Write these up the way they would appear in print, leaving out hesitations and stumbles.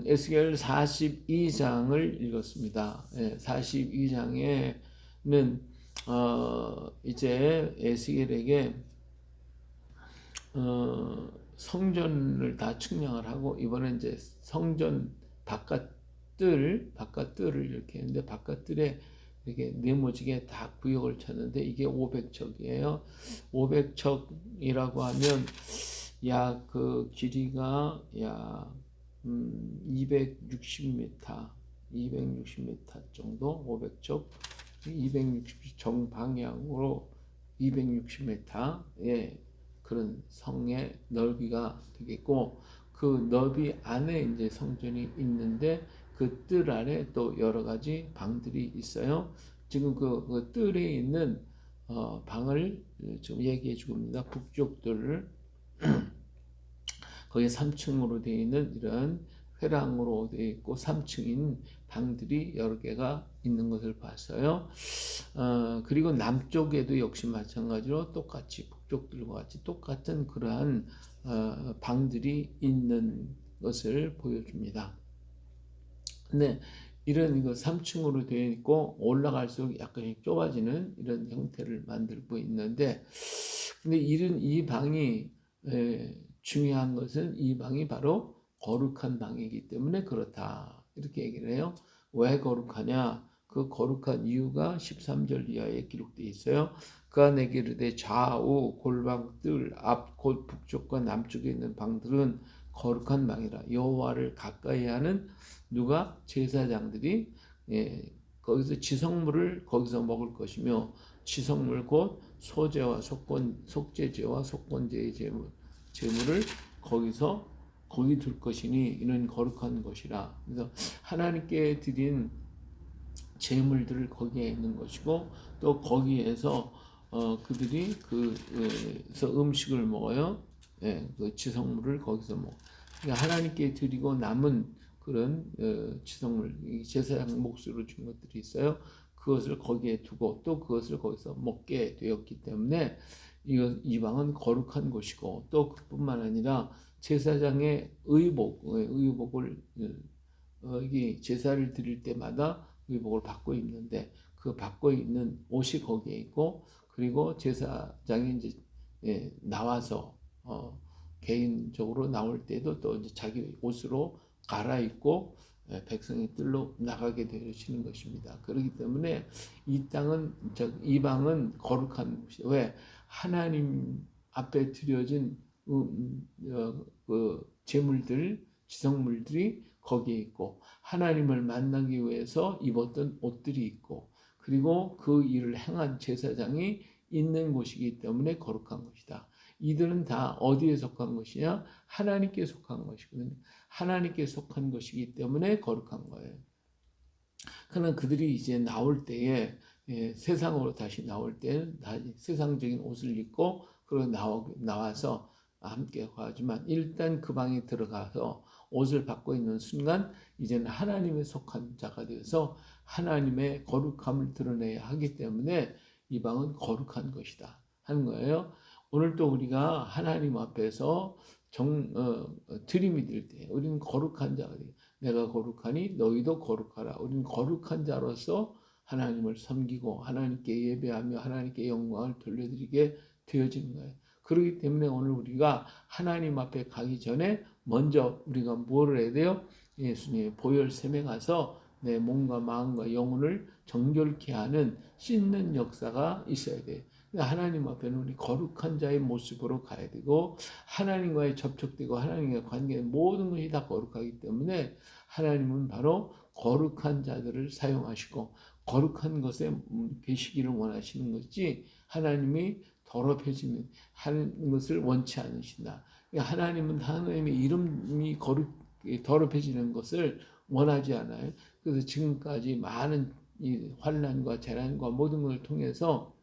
에스겔 42장을 읽었습니다. 42장에는 이제 에스겔에게 성전을 다 측량을 하고, 이번에 이제 성전 바깥들을 이렇게 했는데, 바깥들에 이렇게 네모지게 다 구역을 쳤는데, 이게 500척이에요. 500척이라고 하면 약 그 길이가 약 260m, 260m 정도, 500척, 260 정방향으로 260m의 그런 성의 넓이가 되겠고, 그 넓이 안에 이제 성전이 있는데, 그 뜰 안에 또 여러 가지 방들이 있어요. 지금 그 뜰에 있는 방을 좀 얘기해 주고 있습니다. 북쪽 뜰을 거기 3층으로 되어 있는 이런 회랑으로 되어 있고 3층인 방들이 여러 개가 있는 것을 봤어요. 그리고 남쪽에도 역시 마찬가지로 똑같이 북쪽들과 같이 똑같은 그러한 방들이 있는 것을 보여줍니다. 근데 이런 그 3층으로 되어 있고 올라갈수록 약간 좁아지는 이런 형태를 만들고 있는데, 근데 이 방이 중요한 것은 이 방이 바로 거룩한 방이기 때문에 그렇다, 이렇게 얘기를 해요. 왜 거룩하냐? 그 거룩한 이유가 13절 이하에 기록되어 있어요. 그가 내게 이르되 좌우 골방 뜰 앞 곧 북쪽과 남쪽에 있는 방들은 거룩한 방이라. 여호와를 가까이 하는 누가? 제사장들이 거기서 지성물을 거기서 먹을 것이며, 지성물 곧 소제와 속죄제와 속건제의 제물을 거기 둘 것이니 이는 거룩한 것이라. 그래서 하나님께 드린 제물들을 거기에 있는 것이고, 또 거기에서 그들이 그래서 음식을 먹어요. 그 지성물을 거기서 먹어. 그러니까 하나님께 드리고 남은 그런 지성물, 제사장 몫으로 준 것들이 있어요. 그것을 거기에 두고 또 그것을 거기서 먹게 되었기 때문에 이 방은 거룩한 곳이고, 또 그뿐만 아니라 제사장의 의복을 이 제사를 드릴 때마다 의복을 받고 입는데, 그 받고 입는 옷이 거기에 있고, 그리고 제사장이 이제 나와서 개인적으로 나올 때도 또 이제 자기 옷으로 갈아입고 백성의 뜰로 나가게 되시는 것입니다. 그렇기 때문에 이 방은 거룩한 곳이, 왜? 하나님 앞에 드려진 그 제물들, 지성물들이 거기에 있고, 하나님을 만나기 위해서 입었던 옷들이 있고, 그리고 그 일을 행한 제사장이 있는 곳이기 때문에 거룩한 것이다. 이들은 다 어디에 속한 것이냐? 하나님께 속한 것이거든요. 하나님께 속한 것이기 때문에 거룩한 거예요. 그러나 그들이 이제 나올 때에 세상으로 다시 나올 때는 다 세상적인 옷을 입고 그리고 나와서 함께 하지만, 일단 그 방에 들어가서 옷을 받고 있는 순간 이제는 하나님에 속한 자가 되어서 하나님의 거룩함을 드러내야 하기 때문에 이 방은 거룩한 것이다 하는 거예요. 오늘 또 우리가 하나님 앞에서 드림이 될 때 우리는 거룩한 자가 돼요. 내가 거룩하니 너희도 거룩하라. 우리는 거룩한 자로서 하나님을 섬기고 하나님께 예배하며 하나님께 영광을 돌려드리게 되어지는 거예요. 그렇기 때문에 오늘 우리가 하나님 앞에 가기 전에 먼저 우리가 뭐를 해야 돼요? 예수님의 보혈샘에 가서 내 몸과 마음과 영혼을 정결케 하는 씻는 역사가 있어야 돼요. 하나님 앞에는 우리 거룩한 자의 모습으로 가야 되고, 하나님과의 접촉되고 하나님과의 관계, 모든 것이 다 거룩하기 때문에 하나님은 바로 거룩한 자들을 사용하시고 거룩한 것에 계시기를 원하시는 것이, 하나님이 더럽혀지는 하는 것을 원치 않으신다. 하나님은 하나님의 이름이 더럽혀지는 것을 원하지 않아요. 그래서 지금까지 많은 이 환난과 재난과 모든 것을 통해서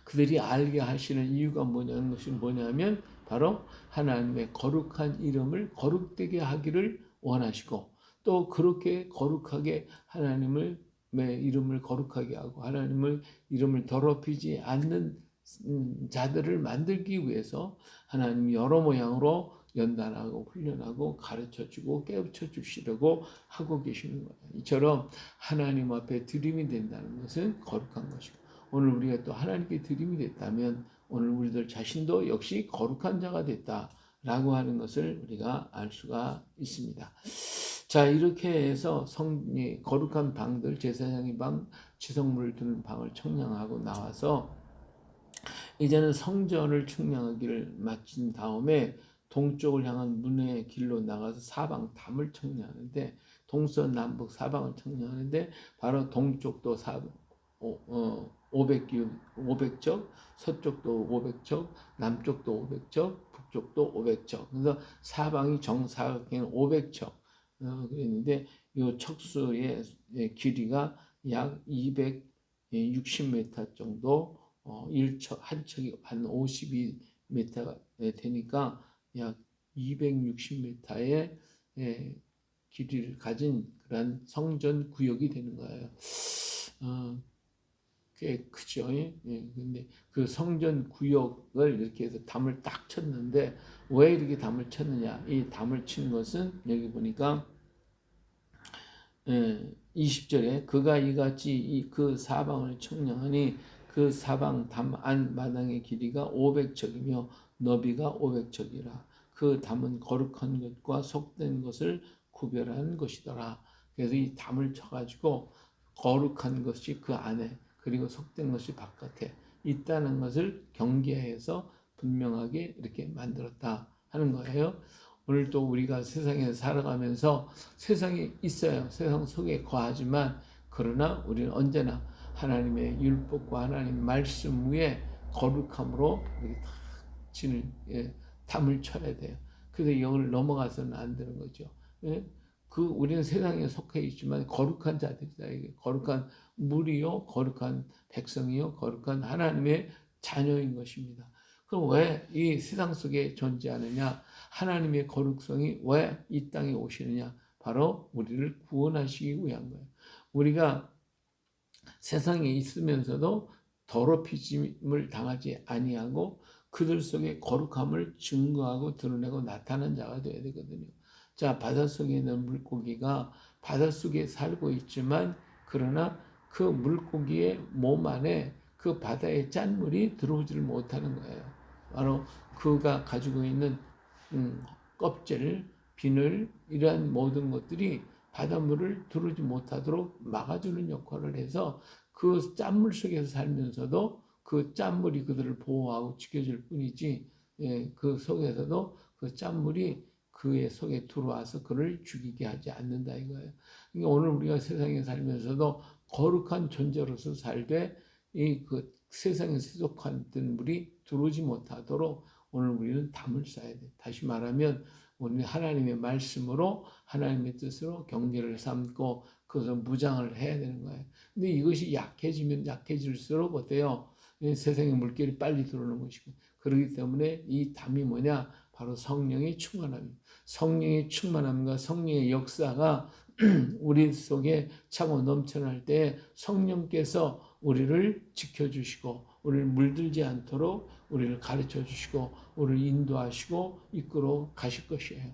그들이 알게 하시는 이유가 뭐냐는 것이 뭐냐면, 바로 하나님의 거룩한 이름을 거룩되게 하기를 원하시고, 또 그렇게 거룩하게 하나님의 이름을 거룩하게 하고 하나님의 이름을 더럽히지 않는 자들을 만들기 위해서 하나님이 여러 모양으로 연단하고 훈련하고 가르쳐주고 깨우쳐 주시려고 하고 계시는 거예요. 이처럼 하나님 앞에 드림이 된다는 것은 거룩한 것이고, 오늘 우리가 또 하나님께 드림이 됐다면 오늘 우리들 자신도 역시 거룩한 자가 됐다라고 하는 것을 우리가 알 수가 있습니다. 자, 이렇게 해서 거룩한 방들, 제사장의 방, 지성물을 두는 방을 청량하고 나와서 이제는 성전을 청량하기를 마친 다음에 동쪽을 향한 문의 길로 나가서 사방 담을 청량하는데, 동서남북 사방을 청량하는데 바로 동쪽도 500적, 서쪽도 500적, 남쪽도 500적, 북쪽도 500적. 그래서 사방이 정사각형은 500척. 그랬는데 이 척수의 길이가 약 260m 정도, 1척 한 척이 한 52m가 되니까 약 260m의 길이를 가진 그런 성전 구역이 되는 거예요. 꽤 크죠. 근데 그 성전 구역을 이렇게 해서 담을 딱 쳤는데, 왜 이렇게 담을 쳤느냐? 이 담을 친 것은 여기 보니까 20절에 그가 이같이 그 사방을 청량하니 그 사방 담 안 마당의 길이가 500척이며 너비가 500척이라. 그 담은 거룩한 것과 속된 것을 구별하는 것이더라. 그래서 이 담을 쳐가지고 거룩한 것이 그 안에, 그리고 속된 것이 바깥에 있다는 것을 경계해서 분명하게 이렇게 만들었다 하는 거예요. 오늘 또 우리가 세상에 살아가면서 세상에 있어요. 세상 속에 거하지만, 그러나 우리는 언제나 하나님의 율법과 하나님의 말씀 위에 거룩함으로 이렇게 담을 쳐야 돼요. 그래서 이걸 넘어가서는 안 되는 거죠. 우리는 세상에 속해 있지만 거룩한 자들이다. 이게 거룩한 무리요, 거룩한 백성이요, 거룩한 하나님의 자녀인 것입니다. 그럼 왜 이 세상 속에 존재하느냐? 하나님의 거룩성이 왜 이 땅에 오시느냐? 바로 우리를 구원하시기 위한 거예요. 우리가 세상에 있으면서도 더럽힘을 당하지 아니하고 그들 속에 거룩함을 증거하고 드러내고 나타난 자가 되어야 되거든요. 자, 바닷속에 있는 물고기가 바닷속에 살고 있지만, 그러나 그 물고기의 몸 안에 그 바다의 짠물이 들어오지를 못하는 거예요. 바로 그가 가지고 있는 껍질, 비늘, 이러한 모든 것들이 바닷물을 들어오지 못하도록 막아주는 역할을 해서 그 짠물 속에서 살면서도 그 짠물이 그들을 보호하고 지켜줄 뿐이지, 그 속에서도 그 짠물이 그의 속에 들어와서 그를 죽이게 하지 않는다 이거예요. 그러니까 오늘 우리가 세상에 살면서도 거룩한 존재로서 살되 그 세상에 세속한 물이 들어오지 못하도록 오늘 우리는 담을 쌓아야 돼. 다시 말하면 우리는 하나님의 말씀으로, 하나님의 뜻으로 경계를 삼고 그것을 무장을 해야 되는 거예요. 근데 이것이 약해지면 약해질수록 어때요? 세상의 물결이 빨리 들어오는 것이고, 그렇기 때문에 이 담이 뭐냐? 바로 성령의 충만함입니다. 성령의 충만함과 성령의 역사가 우리 속에 차고 넘쳐날 때 성령께서 우리를 지켜주시고 우리를 물들지 않도록 우리를 가르쳐 주시고 우리를 인도하시고 이끌어 가실 것이에요.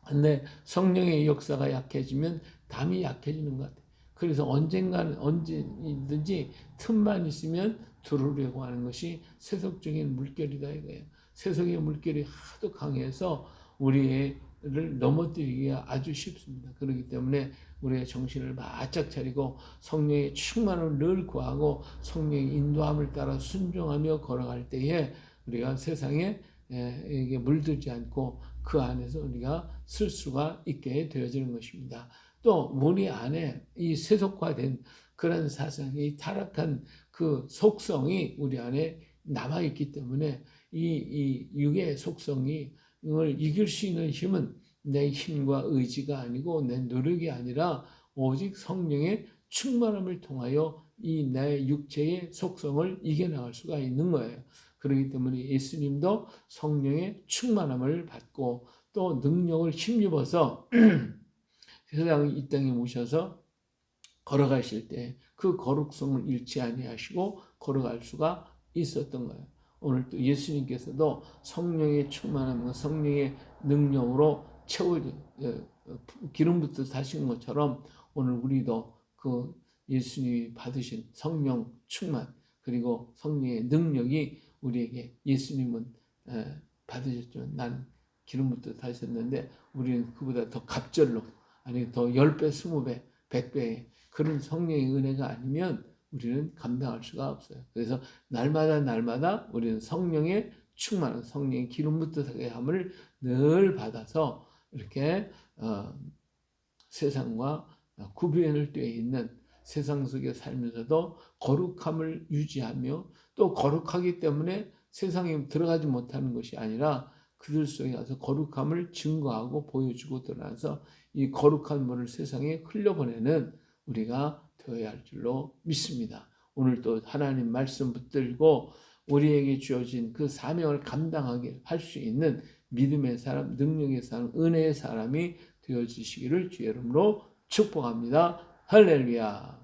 근데 성령의 역사가 약해지면 담이 약해지는 것 같아요. 그래서 언제든지 틈만 있으면 들어오려고 하는 것이 세속적인 물결이다 이거예요. 세속의 물결이 하도 강해서 우리를 넘어뜨리기가 아주 쉽습니다. 그렇기 때문에 우리의 정신을 바짝 차리고 성령의 충만을 늘 구하고 성령의 인도함을 따라 순종하며 걸어갈 때에 우리가 세상에 이게 물들지 않고 그 안에서 우리가 쓸 수가 있게 되어지는 것입니다. 또 우리 안에 이 세속화된 그런 사상이 타락한 그 속성이 우리 안에 남아있기 때문에 이 육의 속성이 이걸 이길 수 있는 힘은 내 힘과 의지가 아니고 내 노력이 아니라 오직 성령의 충만함을 통하여 이 내 육체의 속성을 이겨나갈 수가 있는 거예요. 그렇기 때문에 예수님도 성령의 충만함을 받고 또 능력을 힘입어서 세상 이 땅에 오셔서 걸어가실 때 그 거룩성을 잃지 아니하시고 걸어갈 수가 있었던 거예요. 오늘 또 예수님께서도 성령의 충만함과 성령의 능력으로 채워져 기름 붓듯 하신 것처럼 오늘 우리도 그 예수님이 받으신 성령 충만 그리고 성령의 능력이 우리에게 예수님은 받으셨죠. 난 기름 붓듯 하셨는데 우리는 그보다 더 갑절로 아니 더 10배, 20배, 100배의 그런 성령의 은혜가 아니면 우리는 감당할 수가 없어요. 그래서 날마다 우리는 성령의 충만한 성령의 기름 붓듯하게 함을 늘 받아서 이렇게 세상과 구별되어 있는 세상 속에 살면서도 거룩함을 유지하며 또 거룩하기 때문에 세상에 들어가지 못하는 것이 아니라 그들 속에 가서 거룩함을 증거하고 보여주고 드러나서 이 거룩한 물을 세상에 흘려보내는 우리가 되어야 할 줄로 믿습니다. 오늘 또 하나님 말씀 붙들고 우리에게 주어진 그 사명을 감당하게 할 수 있는 믿음의 사람, 능력의 사람, 은혜의 사람이 되어지시기를 주의 이름으로 축복합니다. 할렐루야.